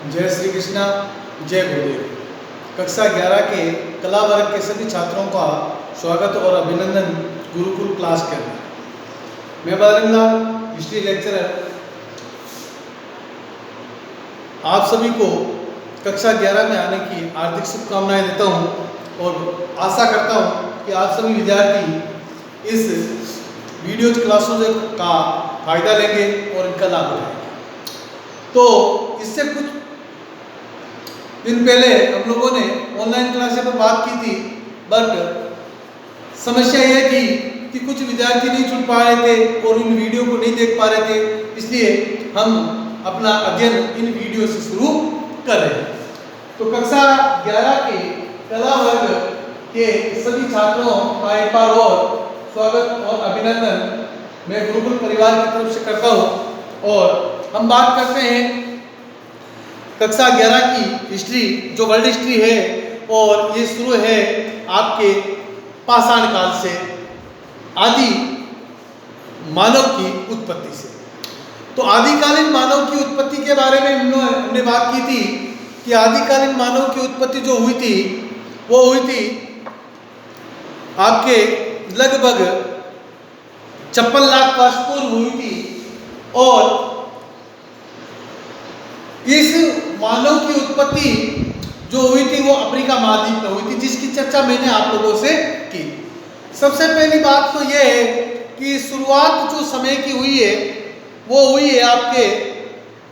जय श्री कृष्णा, जय गुरुदेव। कक्षा 11 के कला वर्ग के सभी छात्रों का स्वागत और अभिनंदन गुरुकुल क्लास के अंदर। मैं बालगंगाधर, हिस्ट्री लेक्चरर, आप सभी को कक्षा 11 में आने की हार्दिक शुभकामनाएं देता हूं और आशा करता हूं कि आप सभी विद्यार्थी इस वीडियो क्लासों का फायदा लेंगे और इनका लाभ उठाएंगे। तो इससे कुछ दिन पहले हम लोगों ने ऑनलाइन क्लासेस पर बात की थी, बट समस्या यह थी कि कुछ विद्यार्थी नहीं जुड़ पा रहे थे और इन वीडियो को नहीं देख पा रहे थे, इसलिए हम अपना अध्ययन इन वीडियो से शुरू कर रहे हैं। तो कक्षा 11 के कला वर्ग के सभी छात्रों का एक बार और स्वागत और अभिनंदन मैं गुरुकुल परिवार की तरफ से करता हूँ। और हम बात करते हैं कक्षा 11 की हिस्ट्री, जो वर्ल्ड हिस्ट्री है, और ये शुरू है आपके पाषाण काल से, आदि मानव की उत्पत्ति से। तो आदिकालीन मानव की उत्पत्ति के बारे में हमने बात की थी कि आदिकालीन मानव की उत्पत्ति जो हुई थी वो हुई थी आपके लगभग 56 लाख वर्ष पूर्व हुई थी। और इस मानव की उत्पत्ति जो हुई थी वो अफ्रीका महाद्वीप में हुई थी, जिसकी चर्चा मैंने आप लोगों से की। सबसे पहली बात तो यह है कि शुरुआत जो समय की हुई है वो हुई है आपके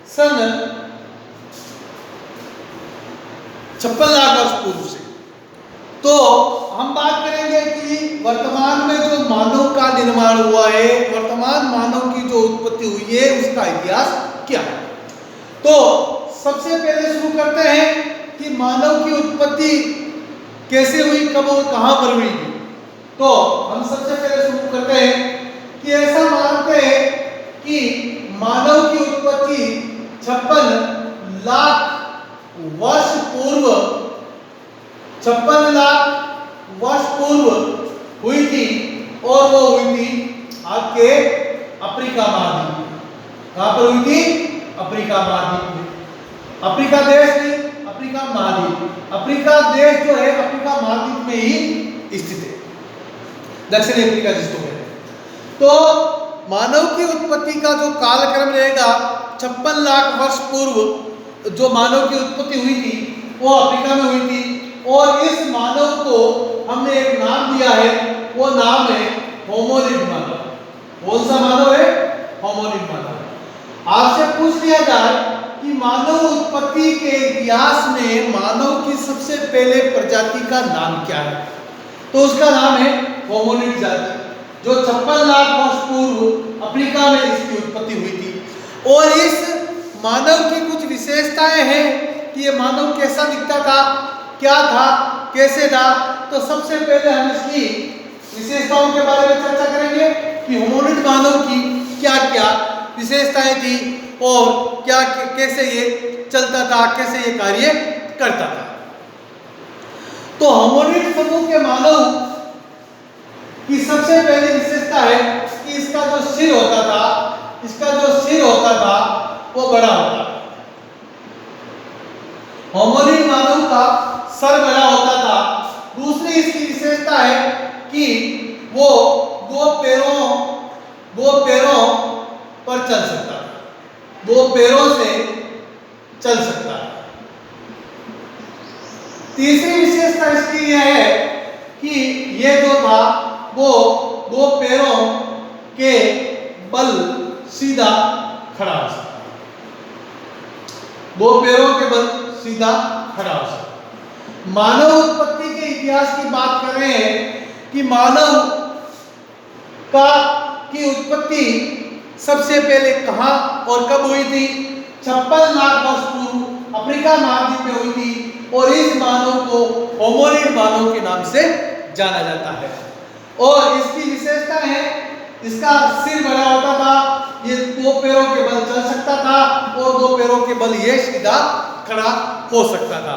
सन 56 लाख वर्ष पूर्व से। तो हम बात करेंगे कि वर्तमान में जो मानव का निर्माण हुआ है, वर्तमान मानव की जो उत्पत्ति हुई है, उसका इतिहास क्या है। तो सबसे पहले शुरू करते हैं कि मानव की उत्पत्ति कैसे हुई, कब और कहां पर हुई। तो हम सबसे पहले शुरू करते हैं कि ऐसा मानते हैं कि मानव की उत्पत्ति 56 लाख वर्ष पूर्व 56 लाख वर्ष पूर्व हुई थी, और वो हुई थी आपके अफ्रीका महाद्वीप में। कहां पर हुई थी? अफ्रीका महाद्वीप में। अफ्रीका देश नहीं, अफ्रीका महाद्वीप। अफ्रीका देश जो है अफ्रीका महाद्वीप में ही स्थित है, दक्षिण अफ्रीका जिसको कहते हैं। तो मानव की उत्पत्ति का जो कालक्रम रहेगा 56 लाख वर्ष पूर्व जो मानव की उत्पत्ति हुई थी वो अफ्रीका में हुई थी। और इस मानव को हमने एक नाम दिया है, वो नाम है होमोनिड मानव। कौन सा मानव है? होमोनिड मानव। आपसे पूछ लिया जाए कि मानव उत्पत्ति के इतिहास में मानव की सबसे पहले प्रजाति का नाम क्या है, तो उसका नाम है होमोनिड जाति, जो 56 लाख वर्ष पूर्व अफ्रीका में इसकी उत्पत्ति हुई थी। और इस मानव की कुछ विशेषताएं हैं कि ये मानव कैसा दिखता था, क्या था, कैसे था। तो सबसे पहले हम इसकी विशेषताओं के बारे में चर्चा करेंगे कि होमोनिड मानव की क्या क्या विशेषताएं थी और क्या कैसे ये चलता था, कैसे ये कार्य करता था। तो होमोनिड समूह के मानव की सबसे पहली विशेषता है कि इसका जो सिर होता था वो बड़ा होता था। होमोनिड मानव का सर बड़ा होता था। दूसरी इसकी विशेषता है कि वो दो पैरों पर चल सकता था, 2 पैरों से चल सकता था। तीसरी विशेषता इसकी यह है कि ये जो था वो 2 पैरों के बल सीधा खड़ा हो सकता, 2 पैरों के बल सीधा खड़ा हो सकता। मानव उत्पत्ति के इतिहास की बात कर रहे हैं कि मानव की उत्पत्ति सबसे पहले कहां और कब हुई थी? 56 लाख वर्ष पूर्व अफ्रीका महाद्वीप में हुई थी। और इस मानव को होमोनिड मानव के नाम से जाना जाता है। और इसकी विशेषता है, इसका सिर बड़ा होता था, ये 2 पैरों के बल चल सकता था और 2 पैरों के बल ये सीधा खड़ा हो सकता था।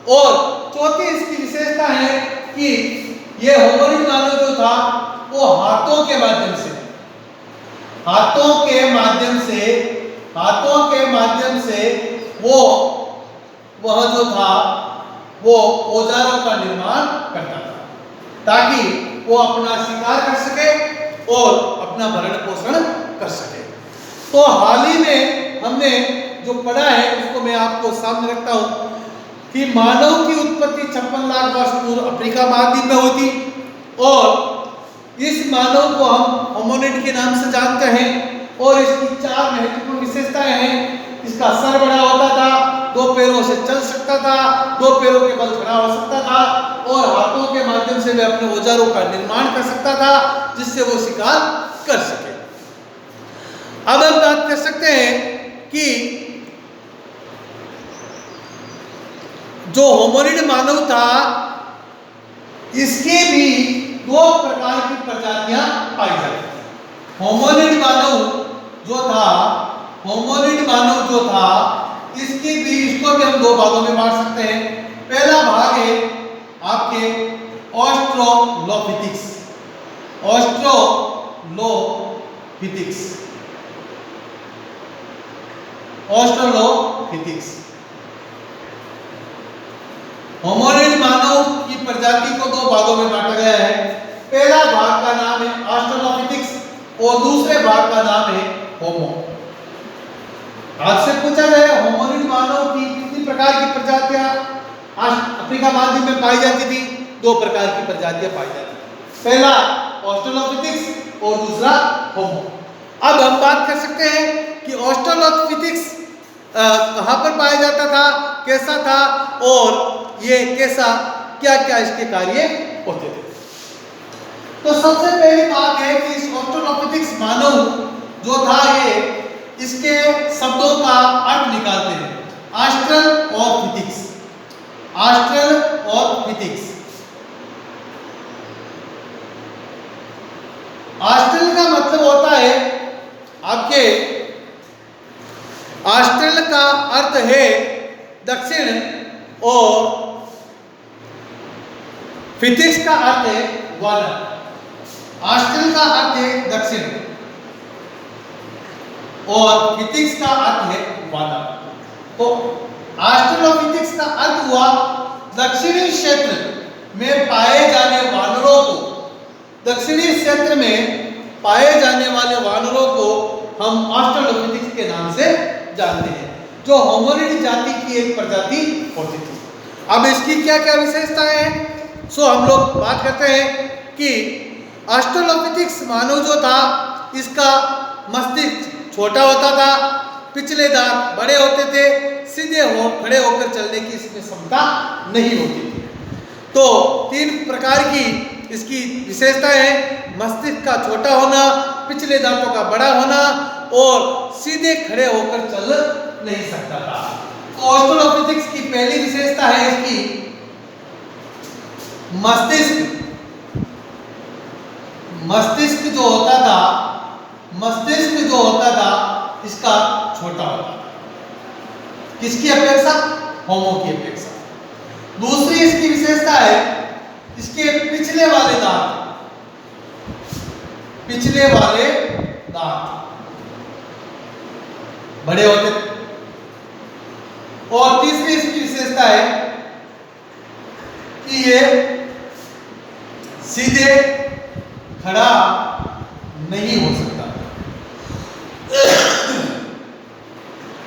और चौथी इसकी विशेषता है कि ये होमोनिड मानव जो था वो हाथों के माध्यम से वो वह जो था वो औजारों का निर्माण करता था ताकि वो अपना शिकार कर सके और अपना भरण पोषण कर सके। तो हाल ही में हमने जो पढ़ा है उसको मैं आपको सामने रखता हूं कि मानव की उत्पत्ति 56 लाख वर्ष पूर्व अफ्रीका महाद्वीप में हुई थी और इस मानव को हम होमोनिड के नाम से जानते हैं और इसकी 4 महत्वपूर्ण विशेषताएं हैं। इसका सर बड़ा होता था, 2 पैरों से चल सकता था, 2 पैरों के बल खड़ा हो सकता था और हाथों के माध्यम से वह अपने औजारों का निर्माण कर सकता था जिससे वो शिकार कर सके। अब हम बात कर सकते हैं कि जो होमोनिड मानव था इसके भी 2 प्रकार की प्रजातियां पाई जाती हैं। होमोनिड मानव जो था इसकी भी इसको भी हम 2 भागों में बांट सकते हैं। पहला भाग है आपके ऑस्ट्रोलोपिथिक्स। होमोनिड मानव की प्रजाति को 2 भागों में बांटा गया है। पहला भाग का नाम है ऑस्ट्रोलोपिथिक्स और दूसरे भाग का नाम है होमो। आपसे पूछा गया होमोनिड मानव की कितनी प्रकार की प्रजातियां अफ्रीका महाद्वीप में पाई जाती थी? 2 प्रकार की प्रजातियां पाई जाती थी, पहला ऑस्ट्रोलोपिथिक्स और दूसरा होमो। अब हम बात कर सकते हैं कि ऑस्ट्रोलोपिथिक्स कहां पर पाया जाता था, कैसा था और ये कैसा क्या क्या इसके कार्य होते थे। तो सबसे पहली बात है कि इस ऑस्ट्रोलोपिथिक्स मानव जो था ये इसके शब्दों का अर्थ निकालते हैं, ऑस्ट्रल और फिथिक्स। ऑस्ट्रल का मतलब होता है आपके, ऑस्ट्रल का अर्थ है दक्षिण और फिथिक्स का अर्थ है वानर। ऑस्ट्रल का अर्थ है दक्षिण और फिथिक्स का अर्थ है वानर। तो ऑस्ट्रोलोपिथिक्स का अर्थ हुआ दक्षिणी क्षेत्र में पाए जाने वानरों को, दक्षिणी क्षेत्र में पाए जाने वाले वानरों को हम ऑस्ट्रोलोपिथिक्स के नाम से जानते हैं, जो होमोनिड जाति की एक प्रजाति होती थी। अब इसकी क्या क्या विशेषताएं हैं, सो हम लोग बात करते हैं कि ऑस्ट्रोलोपिथिक्स मानव जो था इसका मस्तिष्क छोटा होता था, पिछले दांत बड़े होते थे, सीधे खड़े होकर चलने की इसमें क्षमता नहीं होती थी। तो 3 प्रकार की इसकी विशेषताएं हैं, मस्तिष्क का छोटा होना, पिछले दांतों का बड़ा होना और सीधे खड़े होकर चल नहीं सकता था। तो ऑस्ट्रोलोपिथिक्स की पहली विशेषता है इसकी मस्तिष्क जो होता था इसका छोटा होता था। किसकी अपेक्षा? होमो की अपेक्षा। दूसरी इसकी विशेषता है इसके पिछले वाले दांत बड़े होते थे। और तीसरी इसकी विशेषता है कि ये सीधे खड़ा नहीं हो सकता,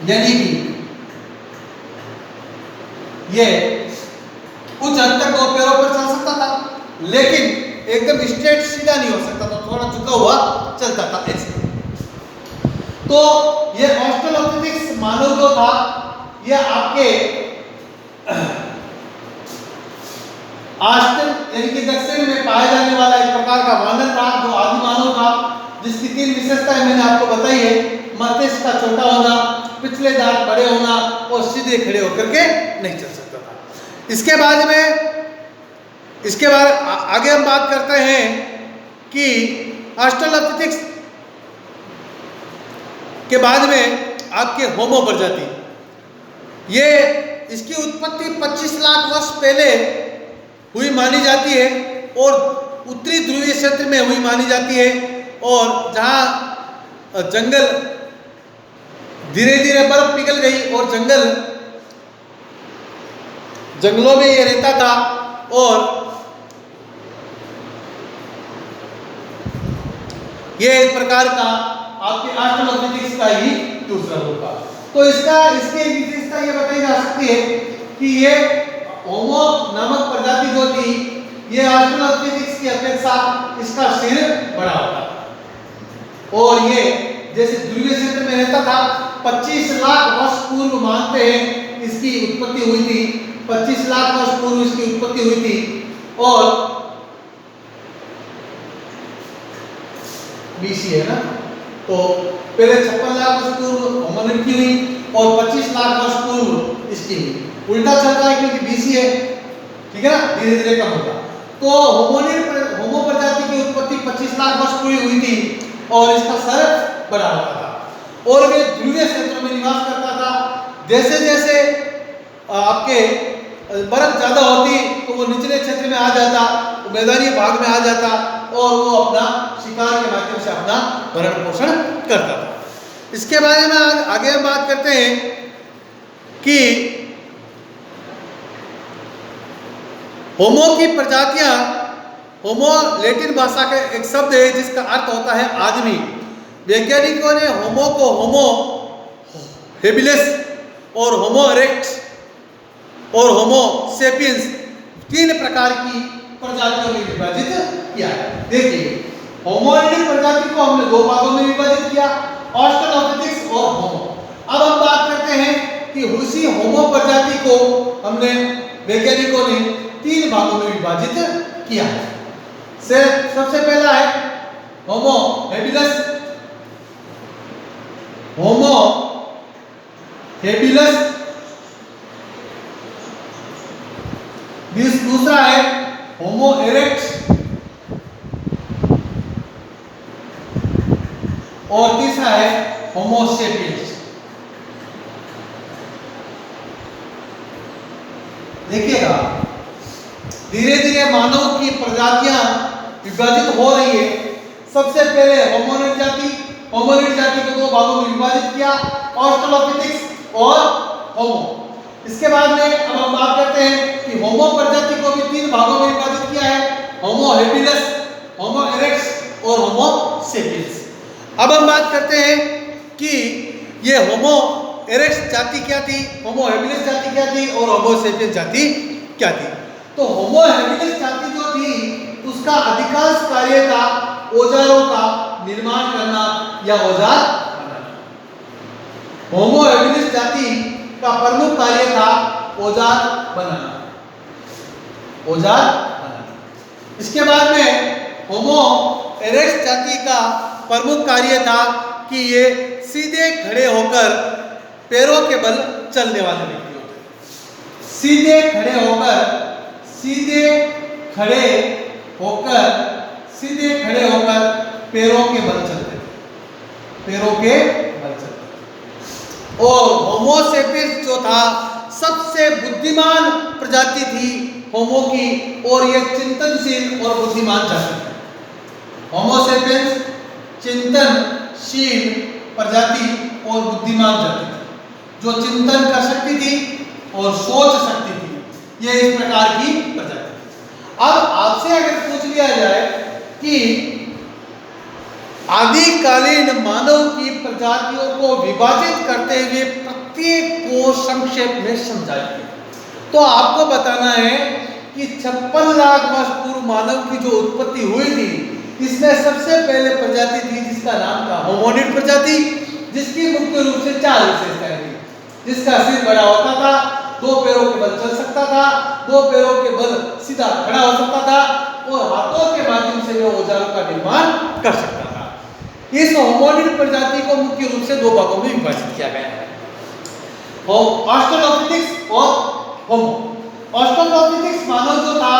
यानी कि ये कुछ हद तक 2 पैरों पर चल सकता था लेकिन एकदम स्ट्रेट सीधा नहीं हो सकता था, थोड़ा झुका हुआ चलता था ऐसे। तो ये ऑस्ट्रोलोपिथिक्स मानव जो था यह आपके ऑस्ट्रल यानी कि दक्षिण में पाए जाने वाला एक प्रकार का वानर था, जो आदि मानव था, जिसकी 3 विशेषताएं मैंने आपको बताई है, मस्तिष्क का छोटा होना, पिछले दांत बड़े होना और सीधे खड़े होकर के नहीं चल सकता था। इसके बाद आगे हम बात करते हैं कि ऑस्ट्रोलोपिथिक्स के बाद में आपके होमो प्रजाति, ये इसकी उत्पत्ति 25 लाख वर्ष पहले हुई मानी जाती है और उत्तरी ध्रुवीय क्षेत्र में हुई मानी जाती है, और जहां जंगल धीरे धीरे बर्फ पिघल गई और जंगल जंगलों में ये रहता था और ये एक प्रकार का आपके ऑस्ट्रेलोपिथेकस का ही दूसरा रूप था। तो इसकी विशेषता ये बताई जा सकती है कि ये होमो नामक प्रजाति जो थी ये ऑस्ट्रेलोपिथेकस की अपेक्षा इसका सिर बड़ा होता था और ये जैसे ध्रुवीय क्षेत्र में रहता था 25 लाख वर्ष पूर्व मानते हैं इसकी उत्पत्ति हुई थी। 25 लाख वर्ष पूर्व इसकी उत्पत्ति हुई थी और बीसी है ना, तो पहले 56 लाख वर्ष पूर्व होमोनिड की हुई और 25 लाख वर्ष पूर्व इसकी हुई। उल्टा चल रहा है क्योंकि बीसी है, ठीक है ना, धीरे धीरे कम होगा। तो होमो प्रजाति की उत्पत्ति 25 लाख वर्ष पूर्व हुई थी और इसका सर बड़ा होता था और वे ध्रुवीय क्षेत्रों में निवास करता था। जैसे जैसे आपके बर्फ ज्यादा होती तो वो निचले क्षेत्र में आ जाता, मैदानी भाग में आ जाता और वो अपना शिकार के माध्यम से अपना भरण पोषण करता था। इसके बारे में आगे हम बात करते हैं कि होमो की प्रजातियां, होमो लैटिन भाषा का एक शब्द है जिसका अर्थ होता है आदमी। वैज्ञानिकों ने होमो को होमो हेबिलिस और होमो इरेक्टस और होमो सेपियंस 3 प्रकार की प्रजातियों में विभाजित किया है। देखिए होमोनिड प्रजाति को हमने 2 भागों में विभाजित किया, ऑस्ट्रेलोपिथेकस और होमो। अब हम बात करते हैं कि उसी होमो प्रजाति को हमने वैज्ञानिकों ने 3 भागों में विभाजित किया है। सबसे पहला है होमो हेबिलिस, होमो हेबिलिस। दूसरा है होमो इरेक्टस और तीसरा है होमो सेपियंस। देखिएगा धीरे धीरे मानव की प्रजातियां विभाजित हो रही है। सबसे पहले होमोनिड जाति को 2 भागों में विभाजित किया, ऑस्ट्रेलोपिथेकस और होमो। इसके बाद में अब हम बात करते हैं कि होमो प्रजाति को भी 3 भागों में विभाजित किया है, होमो हेबिलिस, होमो इरेक्टस और होमो सेपियंस। अब हम बात करते हैं कि ये होमो इरेक्टस जाति क्या थी, होमो हेबिलिस जाति क्या थी और होमो सेपियंस जाति क्या थी। तो होमो हेबिलिस जाति जो थी उसका अधिकांश कार्य था औजारों का निर्माण करना या औजार बनाना। होमो हेबिलिस जाति का प्रमुख कार्य था औजार बनाना, औजार बनाना। इसके बाद में होमो इरेक्टस जाति का प्रमुख कार्य था कि ये सीधे खड़े होकर पैरों के बल चलने वाले व्यक्ति होते। सीधे खड़े होकर पैरों के बल चलते थे, पैरों के बल चलते। और होमो सेपियंस जो था सबसे बुद्धिमान प्रजाति थी होमो की और यह चिंतनशील और बुद्धिमान जाति है। होमो सेपियंस चिंतनशील प्रजाति और बुद्धिमान जाति थी, जो चिंतन कर सकती थी और सोच सकती थी। यह इस प्रकार की प्रजाति। अब आपसे अगर पूछ लिया जाए कि आदिकालीन मानव की प्रजातियों को विभाजित करते हुए प्रत्येक को संक्षेप में समझाइए, तो आपको बताना है कि 56 लाख वर्ष पूर्व मानव की जो उत्पत्ति हुई थी इसमें सबसे पहले प्रजाति थी जिसका नाम था होमोनिड प्रजाति, जिसकी मुख्य रूप से 4 विशेषताएं थी। जिसका सिर बड़ा होता था, 2 पैरों के बल चल सकता था, 2 पैरों के बल सीधा खड़ा हो सकता था और हाथों के माध्यम से वह औजारों का निर्माण कर सकता था। इस होमोनिड प्रजाति को मुख्य रूप से 2 भागों में विभाजित किया गया है, ऑस्ट्रेलोपिथेकस और होमो। ऑस्ट्रेलोपिथेकस मानव जो था,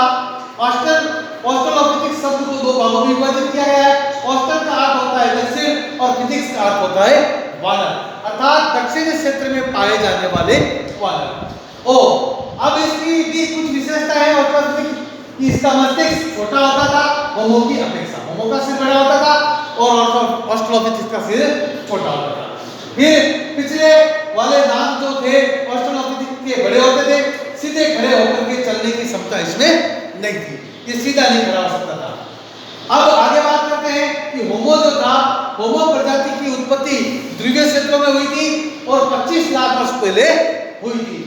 ऑस्ट्रेलोपिथेकस शब्द को 2 भागों में विभाजित किया गया है। ऑस्ट्रल का अर्थ होता है दक्षिण और पिथिक्स का अर्थ होता है वानर, अर्थात दक्षिण क्षेत्र में पाए जाने वाले वानर। अब इसकी भी कुछ विशेषता है ऑस्ट्रेलोपिथेकस कि इसका मस्तिष्क छोटा होता था होमो की अपेक्षा, होमो का सिर बड़ा होता था और ऑस्ट्रेलोपिथेकस का सिर छोटा होता था। फिर पिछले वाले दांत जो थे ऑस्ट्रेलोपिथेकस के बड़े होते थे, सीधे खड़े होकर आवश्यकता इसमें नहीं थी, ये सीधा नहीं खड़ा हो सकता था। अब आगे बात करते हैं कि होमो जो था, होमो प्रजाति की उत्पत्ति ध्रुवीय क्षेत्रों में हुई थी और 25 लाख वर्ष पहले हुई थी,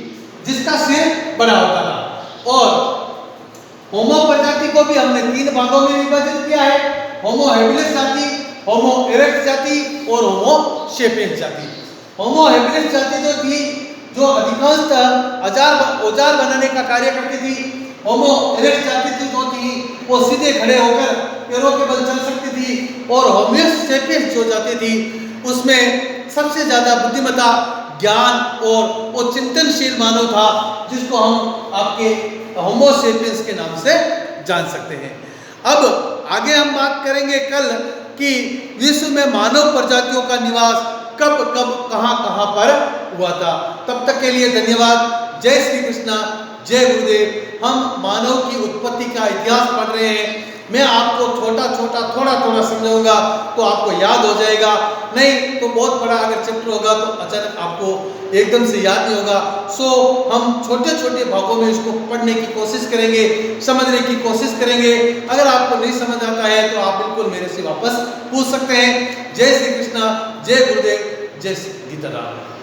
जिसका सिर बड़ा होता था। और होमो प्रजाति को भी हमने 3 भागों में विभाजित किया है, होमो हैबिलिस जाति, होमो इरेक्टस जाति और होमो सेपियंस जाति। होमो हैबिलिस जाति जो थी, जो अधिकांशतः औजार बनाने का कार्य करती थी। होमो इरेक्टस जाति जो थी वो सीधे खड़े होकर पैरों के बल चल सकती थी। और होमो सेपियंस जो जाति थी उसमें सबसे ज्यादा बुद्धिमत्ता, ज्ञान और वो चिंतनशील मानव था, जिसको हम आपके होमो सेपियंस के नाम से जान सकते हैं। अब आगे हम बात करेंगे कल कि विश्व में मानव प्रजातियों का निवास कब कब कहां कहां पर हुआ था। तब तक के लिए धन्यवाद। जय श्री कृष्णा, जय गुरुदेव। हम मानव की उत्पत्ति का इतिहास पढ़ रहे हैं। मैं आपको छोटा छोटा थोड़ा थोड़ा समझाऊंगा तो आपको याद हो जाएगा, नहीं तो बहुत बड़ा अगर चैप्टर होगा तो अचानक आपको एकदम से याद नहीं होगा। सो हम छोटे छोटे भागों में इसको पढ़ने की कोशिश करेंगे, समझने की कोशिश करेंगे। अगर आपको नहीं समझ आता है तो आप बिल्कुल मेरे से वापस पूछ सकते हैं। जय श्री कृष्णा, जय गुरुदेव, जय श्री गीताराम।